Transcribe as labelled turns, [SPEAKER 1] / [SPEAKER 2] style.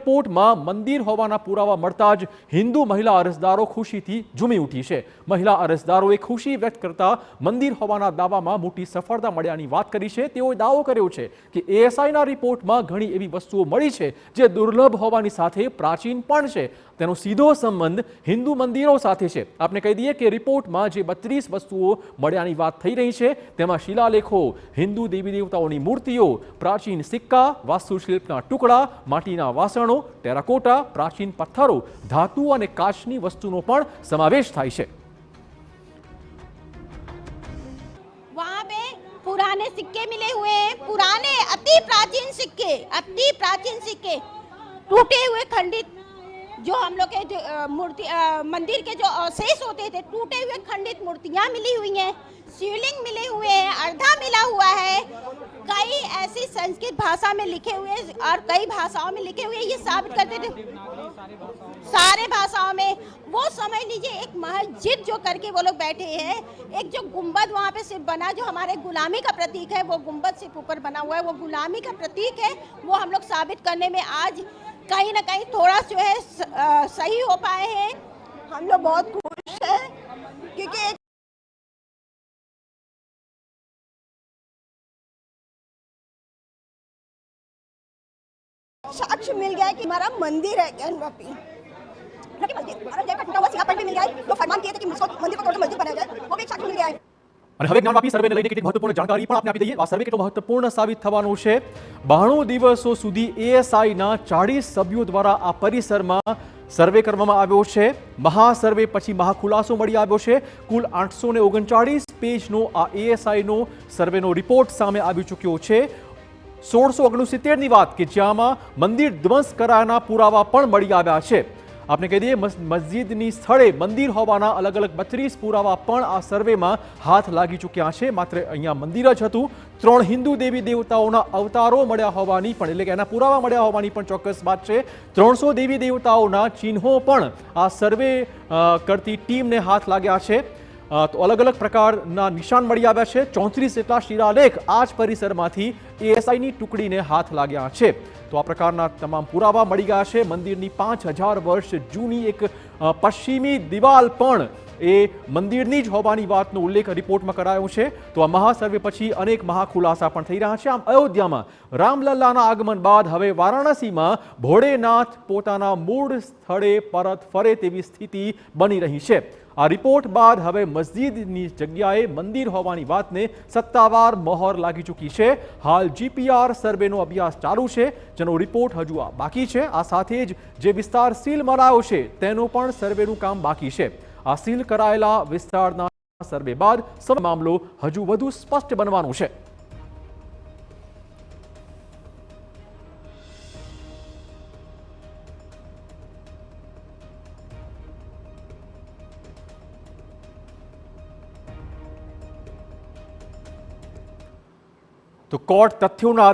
[SPEAKER 1] રિપોર્ટમાં મંદિર હોવાના પુરાવા મળતા જ હિન્દુ મહિલા અરજદારો ખુશીથી ઝૂમી ઉઠી છે। મહિલા અરજદારોએ ખુશી વ્યક્ત કરતા મંદિર હોવાના દાવામાં મોટી સફળતા મળ્યાની વાત કરી છે। તેઓએ દાવો કર્યો છે કે એએસઆઈના રિપોર્ટમાં ઘણી એવી વસ્તુઓ મળી છે જે દુર્લભ હોવાની સાથે પ્રાચીન પણ છે। તેનો સીધો સંબંધ હિન્દુ મંદિરો સાથે છે। આપને કહી દઈએ કે રિપોર્ટમાં જે 32 વસ્તુઓ મળ્યાની વાત થઈ રહી છે તેમાં શિલાલેખો, હિન્દુ દેવી દેવતાઓની મૂર્તિઓ, પ્રાચીન સિક્કા, વાસ્તુશિલ્પના ટુકડા, માટીના વાસણો, ટેરાકોટા, પ્રાચીન પથ્થરો, ધાતુ અને કાચની વસ્તુનો પણ સમાવેશ થાય છે।
[SPEAKER 2] वहाँ पे पुराने सिक्के मिले हुए हैं, पुराने अति प्राचीन सिक्के टूटे हुए खंडित, जो हम लोग के मूर्ति मंदिर के जो अवशेष होते थे, टूटे हुए खंडित मूर्तियाँ मिली हुई हैं, शिवलिंग मिले हुए हैं, अर्धा मिला हुआ है, कई ऐसी संस्कृत भाषा में लिखे हुए और कई भाषाओं में लिखे हुए, ये साबित करते थे सारे भाषाओं में। वो समझ लीजिए एक मस्जिद जो करके वो लोग बैठे हैं, एक जो गुंबद वहाँ पे सिर्फ बना जो हमारे गुलामी का प्रतीक है, वो गुंबद सिर्फ ऊपर बना हुआ है, वो गुलामी का प्रतीक है। वो हम लोग साबित करने में आज कहीं ना कहीं थोड़ा जो है सही हो पाए हैं। हम लोग बहुत खुश हैं क्योंकि साक्ष्य मिल गया कि हमारा मंदिर है ज्ञानवापी जो फरमान किए थे कि मंदिर को तोड़ मस्जिद बनाया जाए, वो भी एक साक्ष्य मिल गया है।
[SPEAKER 1] અને હવે જ્ઞાનવાપી સર્વેને લઈને કેટલીક મહત્વપૂર્ણ જાણકારી પણ આપને આપી દઈએ। આ સર્વે કેટલો મહત્વપૂર્ણ સાબિત થવાનો છે। 92 દિવસો સુધી એએસઆઈના 40 સભ્યો દ્વારા આ પરિસરમાં સર્વે કરવામાં આવ્યો છે। મહાસર્વે પછી મહાખુલાસો મળી આવ્યો છે। કુલ 839 પેજનો આ એએસઆઈનો સર્વેનો રિપોર્ટ સામે આવી ચૂક્યો છે। 1669ની વાત કે જ્યાંમાં મંદિર ધ્વંસ કરાયાના પુરાવા પણ મળી આવ્યા છે। आपने कही दिए मस्जिदनी स्थळे मंदिर होवाना अलग अलग 32 पुरावा पण आ सर्वेमां हाथ लागी चूक्या छे। मात्र अहींया मंदिर ज हतुं, 3 हिंदू देवी देवताओना अवतारो मळ्या होवानी पण એટલે કે એના પુરાવા મળ્યા હોવાની પણ ચોક્કસ વાત છે। 300 દેવી દેવતાઓના ચિહ્નો પણ આ સર્વે કરતી ટીમને હાથ લાગ્યા છે। તો અલગ અલગ પ્રકારના નિશાન મળી આવ્યા છે। 34 જેટલા શિલાલેખ આ જ પરિસરમાંથી એએસઆઈની ટુકડીને હાથ લાગ્યા છે। તો આ પ્રકારના તમામ પુરાવા મળી ગયા છે। મંદિરની 5000 વર્ષ જૂની એક પશ્ચિમી દિવાલ પણ એ મંદિરની જ હોવાની વાતનો ઉલ્લેખ રિપોર્ટમાં કરાયો છે। તો આ મહાસર્વે પછી અનેક મહાખુલાસા પણ થઈ રહ્યા છે। આમ અયોધ્યામાં રામલલ્લાના આગમન બાદ હવે વારાણસીમાં ભોળેનાથ પોતાના મૂળ સ્થળે પરત ફરે તેવી સ્થિતિ બની રહી છે। આ રિપોર્ટ બાદ હવે મસ્જિદની જગ્યાએ મંદિર હોવાની વાતને સત્તાવાર મહોર લાગી ચૂકી છે। હાલ જીપીઆર સર્વેનો અભ્યાસ ચાલુ છે, જેનો રિપોર્ટ હજુ બાકી છે। આ સાથે જ જે વિસ્તાર સીલ મરાયો છે તેનું પણ સર્વેનું કામ બાકી છે। આ સીલ કરાયેલા વિસ્તારના સર્વે બાદ સમગ્ર મામલો હજુ વધુ સ્પષ્ટ બનવાનો છે। તો કોર્ટ તથ્યોના